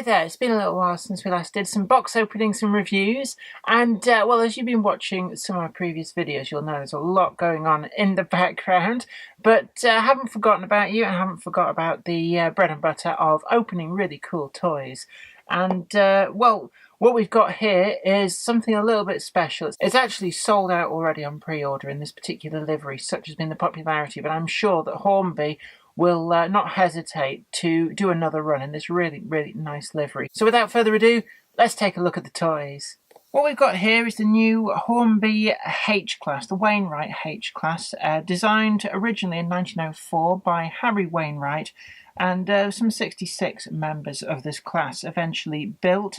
there, it's been a little while since we last did some box openings and reviews, and well, as you've been watching some of my previous videos, you'll know there's a lot going on in the background, but I haven't forgotten about you and haven't forgot about the bread and butter of opening really cool toys. And well, what we've got here is something a little bit special. It's actually sold out already on pre-order in this particular livery, such has been the popularity, but I'm sure that Hornby will not hesitate to do another run in this really, really nice livery. So without further ado, let's take a look at the toys. What we've got here is the new Hornby H-Class, the Wainwright H-Class, designed originally in 1904 by Harry Wainwright, and some 66 members of this class eventually built.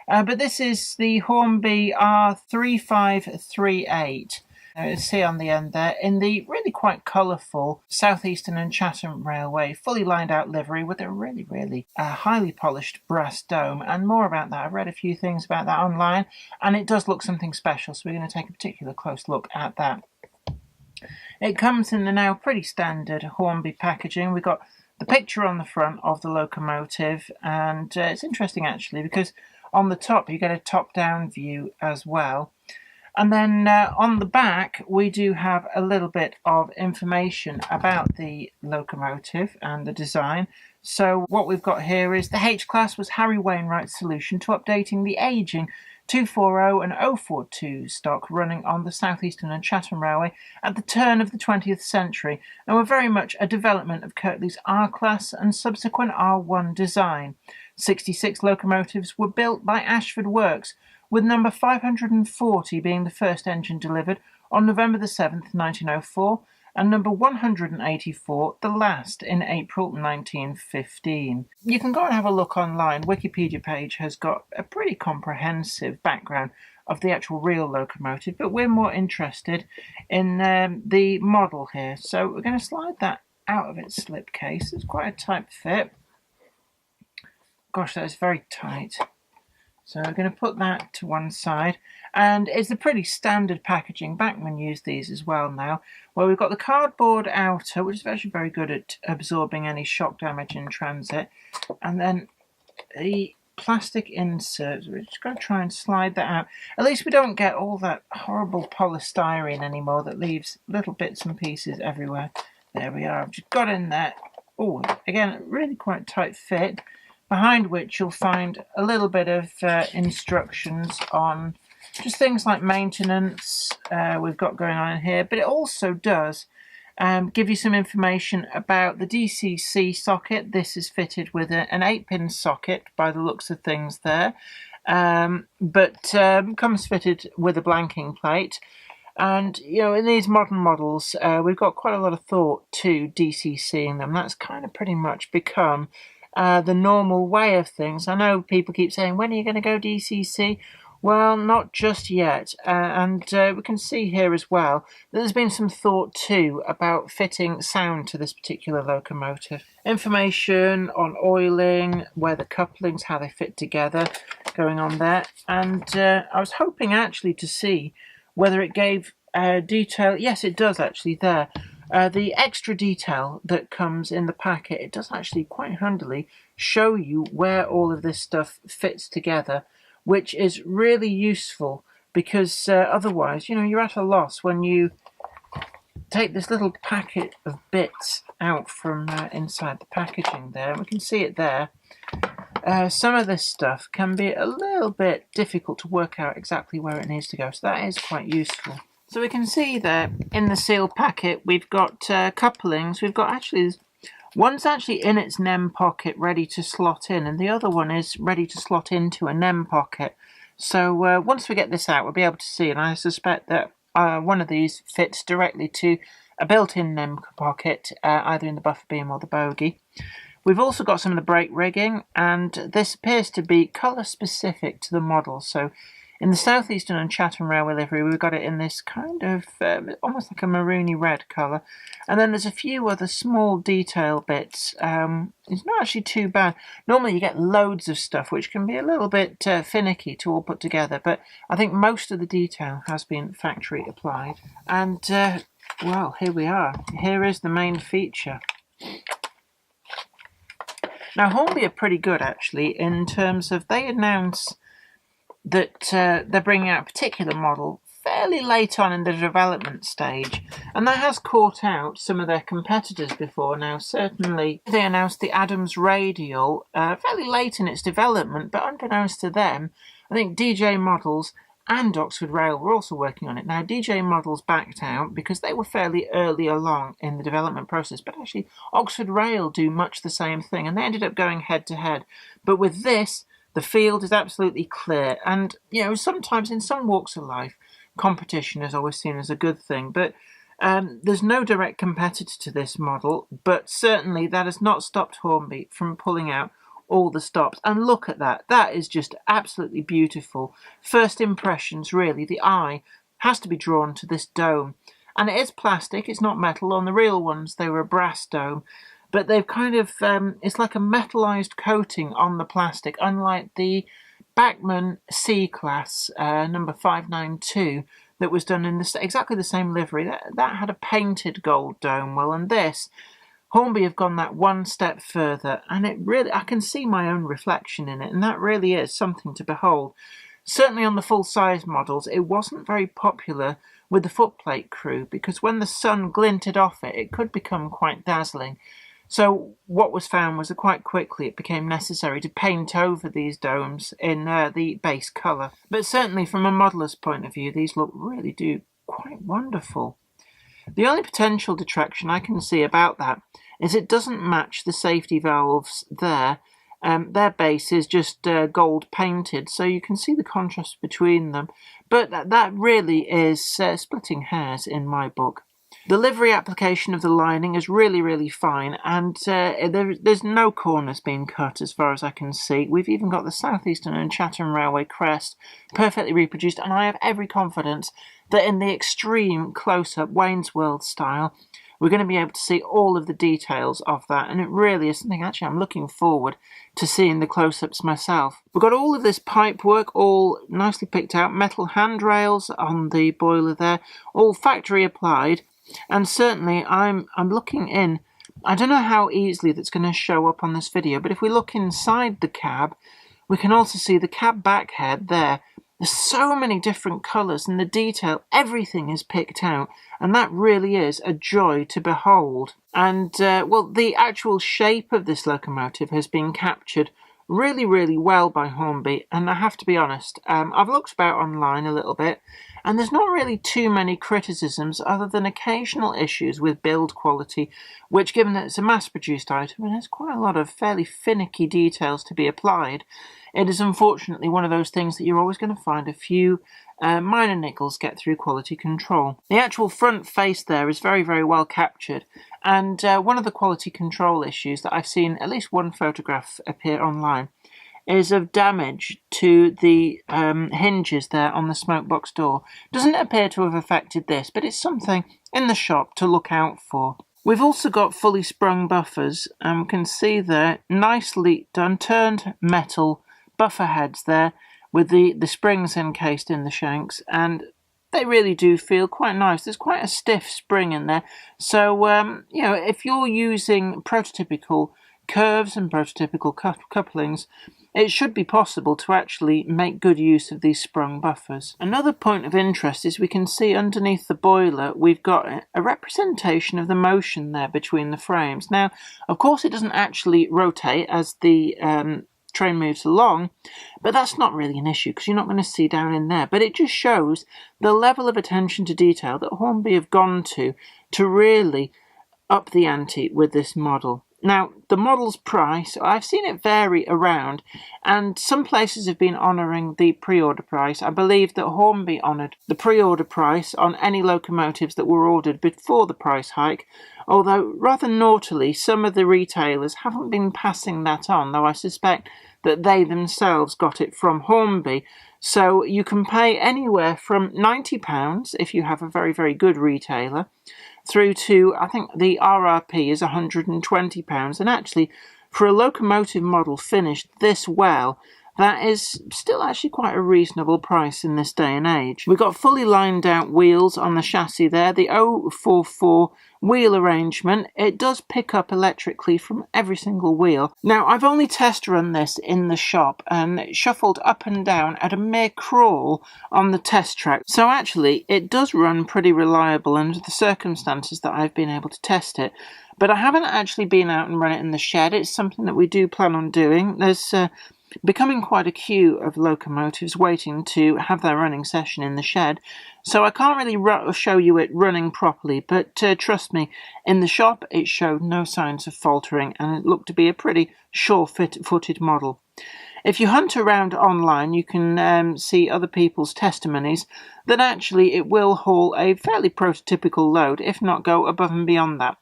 But this is the Hornby R3538. You see on the end there, in the really quite colourful South Eastern and Chatham Railway, fully lined out livery with a really, really highly polished brass dome. And more about that, I've read a few things about that online, and it does look something special, so we're going to take a particular close look at that. It comes in the now pretty standard Hornby packaging. We've got the picture on the front of the locomotive, and it's interesting actually because on the top you get a top-down view as well. And then on the back, we do have a little bit of information about the locomotive and the design. So what we've got here is the H-Class was Harry Wainwright's solution to updating the ageing 240 and 042 stock running on the South Eastern and Chatham Railway at the turn of the 20th century, and were very much a development of Kirk's R-Class and subsequent R1 design. 66 locomotives were built by Ashford Works, with number 540 being the first engine delivered on November the 7th, 1904, and number 184 the last in April 1915. You can go and have a look online. Wikipedia page has got a pretty comprehensive background of the actual real locomotive, but we're more interested in the model here. So we're going to slide that out of its slipcase. It's quite a tight fit. Gosh, that is very tight. So we're going to put that to one side, and it's a pretty standard packaging. Bachmann used these as well now, where we've got the cardboard outer, which is actually very good at absorbing any shock damage in transit, and then the plastic inserts. We're just going to try and slide that out. At least we don't get all that horrible polystyrene anymore that leaves little bits and pieces everywhere. There we are, I've just got in there. Oh, again, really quite tight fit, behind which you'll find a little bit of instructions on just things like maintenance we've got going on in here, but it also does give you some information about the DCC socket. This is fitted with an 8-pin socket by the looks of things there, but comes fitted with a blanking plate. And, you know, in these modern models, we've got quite a lot of thought to DCCing them. That's kind of pretty much become the normal way of things. I know people keep saying, when are you going to go DCC? Well, not just yet. And we can see here as well that there's been some thought too about fitting sound to this particular locomotive. Information on oiling, where the couplings, how they fit together, going on there. And I was hoping actually to see whether it gave detail. Yes, it does actually there. The extra detail that comes in the packet, it does actually quite handily show you where all of this stuff fits together, which is really useful because otherwise, you know, you're at a loss when you take this little packet of bits out from inside the packaging there. We can see it there. Some of this stuff can be a little bit difficult to work out exactly where it needs to go, so that is quite useful. So we can see there in the sealed packet we've got couplings. We've got actually, one's actually in its NEM pocket ready to slot in, and the other one is ready to slot into a NEM pocket. So once we get this out, we'll be able to see, and I suspect that one of these fits directly to a built-in NEM pocket, either in the buffer beam or the bogie. We've also got some of the brake rigging, and this appears to be colour specific to the model. So in the South Eastern and Chatham Railway livery, we've got it in this kind of almost like a maroony red colour. And then there's a few other small detail bits. It's not actually too bad. Normally you get loads of stuff, which can be a little bit finicky to all put together. But I think most of the detail has been factory applied. And, well, here we are. Here is the main feature. Now, Hornby are pretty good, actually, in terms of they announce that they're bringing out a particular model fairly late on in the development stage, and that has caught out some of their competitors before now. Certainly, they announced the Adams Radial fairly late in its development, but unbeknownst to them, I think DJ Models and Oxford Rail were also working on it. Now, DJ Models backed out because they were fairly early along in the development process, but actually Oxford Rail do much the same thing, and they ended up going head-to-head. But with this, the field is absolutely clear, and, you know, sometimes in some walks of life, competition is always seen as a good thing, but there's no direct competitor to this model, but certainly that has not stopped Hornby from pulling out all the stops. And look at that. That is just absolutely beautiful. First impressions, really. The eye has to be drawn to this dome. And it is plastic. It's not metal. On the real ones, they were a brass dome. But they've kind of, it's like a metallized coating on the plastic, unlike the Bachmann C-Class number 592 that was done in exactly the same livery. That had a painted gold dome. Well, and this, Hornby have gone that one step further, and it really, I can see my own reflection in it, and that really is something to behold. Certainly on the full-size models, it wasn't very popular with the footplate crew, because when the sun glinted off it, it could become quite dazzling. So what was found was that quite quickly it became necessary to paint over these domes in the base colour. But certainly from a modeller's point of view, these really do quite wonderful. The only potential detraction I can see about that is it doesn't match the safety valves there. Their base is just gold painted, so you can see the contrast between them. But that really is splitting hairs in my book. The livery application of the lining is really, really fine, and there's no corners being cut as far as I can see. We've even got the South Eastern and Chatham Railway crest perfectly reproduced, and I have every confidence that in the extreme close-up Wayne's World style, we're going to be able to see all of the details of that, and it really is something actually I'm looking forward to seeing the close-ups myself. We've got all of this pipe work all nicely picked out, metal handrails on the boiler there, all factory applied. And certainly I'm looking in, I don't know how easily that's going to show up on this video, but if we look inside the cab, we can also see the cab back head there. There's so many different colours, and the detail, everything is picked out, and that really is a joy to behold. And, well, the actual shape of this locomotive has been captured really, really well by Hornby, and I have to be honest, I've looked about online a little bit, and there's not really too many criticisms other than occasional issues with build quality, which, given that it's a mass-produced item and there's quite a lot of fairly finicky details to be applied, it is unfortunately one of those things that you're always going to find a few minor niggles get through quality control. The actual front face there is very, very well captured, and one of the quality control issues that I've seen at least one photograph appear online is of damage to the hinges there on the smoke box door. Doesn't appear to have affected this, but it's something in the shop to look out for. We've also got fully sprung buffers, and we can see there nicely done turned metal buffer heads there with the springs encased in the shanks, and they really do feel quite nice. There's quite a stiff spring in there, so you know, if you're using prototypical curves and prototypical couplings, it should be possible to actually make good use of these sprung buffers. Another point of interest is we can see underneath the boiler we've got a representation of the motion there between the frames. Now, of course, it doesn't actually rotate as the train moves along, but that's not really an issue because you're not going to see down in there. But it just shows the level of attention to detail that Hornby have gone to really up the ante with this model. Now, the model's price, I've seen it vary around, and some places have been honouring the pre-order price. I believe that Hornby honoured the pre-order price on any locomotives that were ordered before the price hike, although rather naughtily some of the retailers haven't been passing that on, though I suspect that they themselves got it from Hornby. So you can pay anywhere from £90 if you have a very, very good retailer, through to, I think the RRP is £120, and actually for a locomotive model finished this well, that is still actually quite a reasonable price in this day and age. We've got fully lined out wheels on the chassis there. The 044 wheel arrangement, it does pick up electrically from every single wheel. Now, I've only test run this in the shop and it shuffled up and down at a mere crawl on the test track. So actually, it does run pretty reliable under the circumstances that I've been able to test it. But I haven't actually been out and run it in the shed. It's something that we do plan on doing. There's becoming quite a queue of locomotives waiting to have their running session in the shed, so I can't really show you it running properly, but trust me, in the shop it showed no signs of faltering and it looked to be a pretty sure-footed model. If you hunt around online, you can see other people's testimonies that actually it will haul a fairly prototypical load, if not go above and beyond that.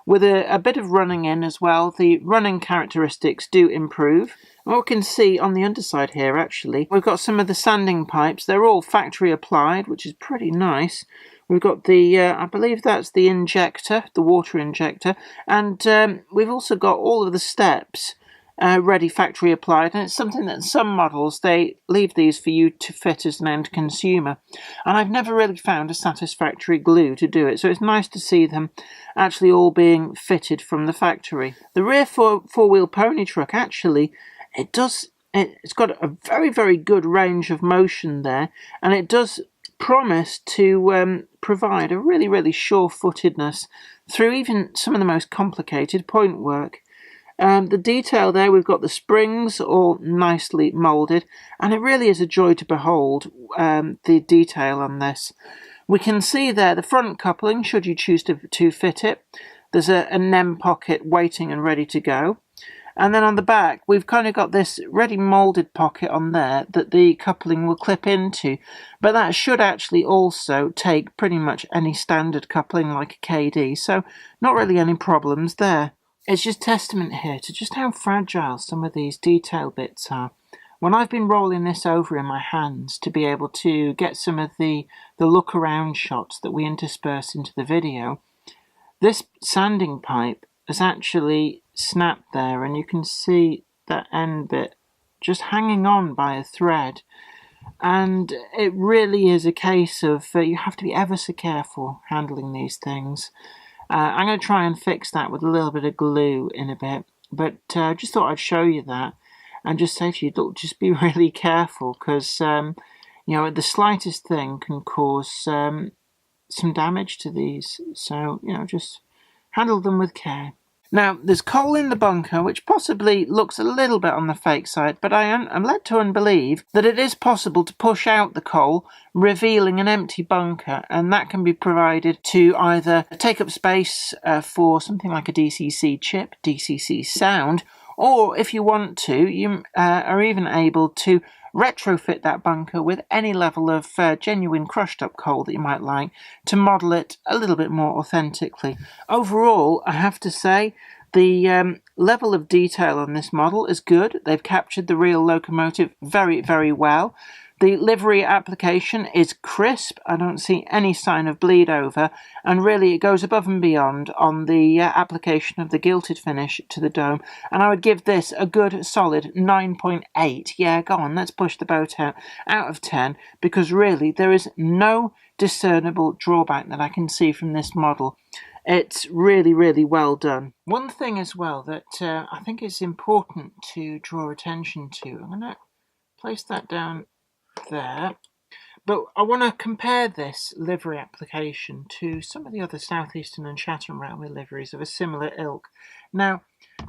With a bit of running in as well, the running characteristics do improve. What we can see on the underside here, actually, we've got some of the sanding pipes. They're all factory applied, which is pretty nice. We've got the, I believe that's the injector, the water injector, and we've also got all of the steps ready factory applied, and it's something that some models, they leave these for you to fit as an end consumer, and I've never really found a satisfactory glue to do it, so it's nice to see them actually all being fitted from the factory. The rear four-wheel pony truck, actually, it's got a very, very good range of motion there, and it does promise to provide a really, really sure-footedness through even some of the most complicated point work. The detail there, we've got the springs all nicely moulded, and it really is a joy to behold the detail on this. We can see there the front coupling, should you choose to fit it. There's a NEM pocket waiting and ready to go. And then on the back, we've kind of got this ready moulded pocket on there that the coupling will clip into. But that should actually also take pretty much any standard coupling like a KD, so not really any problems there. It's just testament here to just how fragile some of these detail bits are. When I've been rolling this over in my hands to be able to get some of the look around shots that we intersperse into the video, this sanding pipe has actually snapped there, and you can see that end bit just hanging on by a thread. And it really is a case of you have to be ever so careful handling these things. I'm going to try and fix that with a little bit of glue in a bit, but just thought I'd show you that and just say to you, look, just be really careful, because you know, the slightest thing can cause some damage to these, so you know, just handle them with care. Now, there's coal in the bunker, which possibly looks a little bit on the fake side, but I'm led to unbelieve that it is possible to push out the coal, revealing an empty bunker, and that can be provided to either take up space for something like a DCC chip, DCC sound, or if you want to, you are even able to retrofit that bunker with any level of genuine crushed up coal that you might like to model it a little bit more authentically. Overall, I have to say, the level of detail on this model is good. They've captured the real locomotive very, very well. The livery application is crisp. I don't see any sign of bleed over, and really it goes above and beyond on the application of the gilded finish to the dome, and I would give this a good solid 9.8. Yeah, go on, let's push the boat out of 10, because really there is no discernible drawback that I can see from this model. It's really, really well done. One thing as well that I think is important to draw attention to, I'm going to place that down there, but I want to compare this livery application to some of the other South Eastern and Chatham Railway liveries of a similar ilk. Now,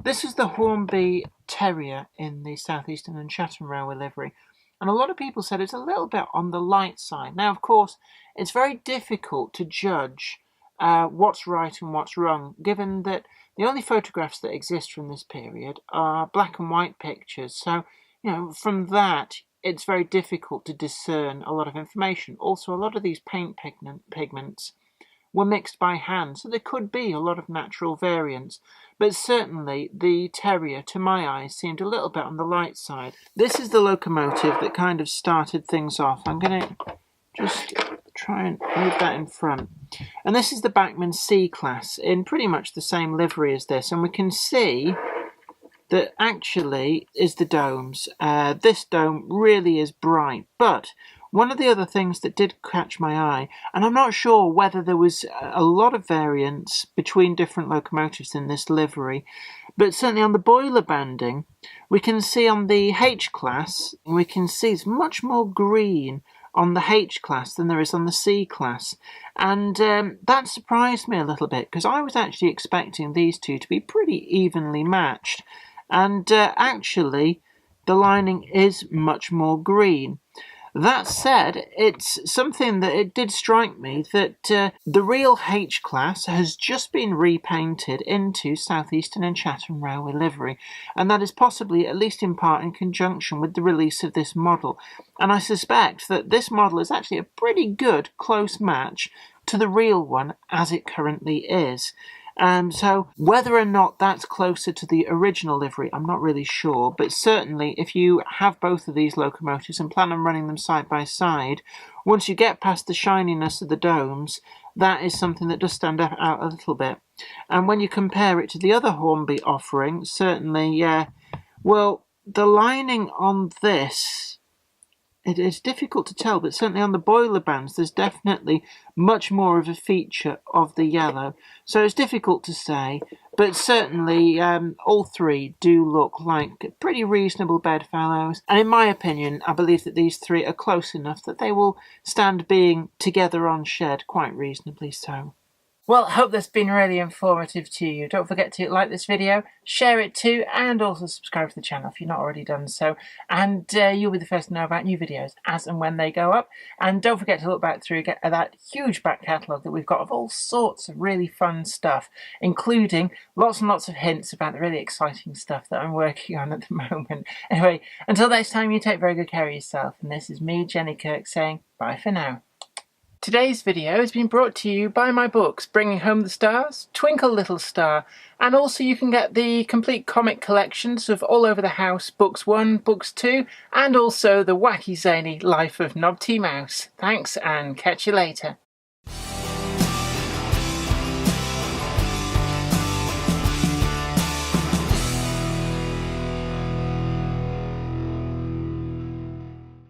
this is the Hornby Terrier in the South Eastern and Chatham Railway livery, and a lot of people said it's a little bit on the light side. Now, of course, it's very difficult to judge what's right and what's wrong, given that the only photographs that exist from this period are black and white pictures, so you know, from that it's very difficult to discern a lot of information. Also, a lot of these paint pigments were mixed by hand, so there could be a lot of natural variance, but certainly the Terrier, to my eyes, seemed a little bit on the light side. This is the locomotive that kind of started things off. I'm going to just try and move that in front. And this is the Bachmann C-Class in pretty much the same livery as this, and we can see that actually is the domes. This dome really is bright, but one of the other things that did catch my eye, and I'm not sure whether there was a lot of variance between different locomotives in this livery, but certainly on the boiler banding, we can see on the H-class, we can see it's much more green on the H-class than there is on the C-class. And that surprised me a little bit, because I was actually expecting these two to be pretty evenly matched. And actually, the lining is much more green. That said, it's something that it did strike me that the real H-class has just been repainted into South Eastern and Chatham Railway livery, and that is possibly, at least in part, in conjunction with the release of this model. And I suspect that this model is actually a pretty good close match to the real one as it currently is. So whether or not that's closer to the original livery, I'm not really sure, but certainly if you have both of these locomotives and plan on running them side by side, once you get past the shininess of the domes, that is something that does stand out a little bit. And when you compare it to the other Hornby offering, certainly, well, the lining on this, it is difficult to tell, but certainly on the boiler bands, there's definitely much more of a feature of the yellow. So it's difficult to say, but certainly all three do look like pretty reasonable bedfellows. And in my opinion, I believe that these three are close enough that they will stand being together on shed quite reasonably so. Well, I hope that's been really informative to you. Don't forget to like this video, share it too, and also subscribe to the channel if you've not already done so. And you'll be the first to know about new videos as and when they go up. And don't forget to look back through that huge back catalogue that we've got of all sorts of really fun stuff, including lots and lots of hints about the really exciting stuff that I'm working on at the moment. Anyway, until next time, you take very good care of yourself. And this is me, Jenny Kirk, saying bye for now. Today's video has been brought to you by my books, Bringing Home the Stars, Twinkle Little Star, and also you can get the complete comic collections of All Over the House, Books 1, Books 2, and also the wacky zany Life of Knobty Mouse. Thanks, and catch you later.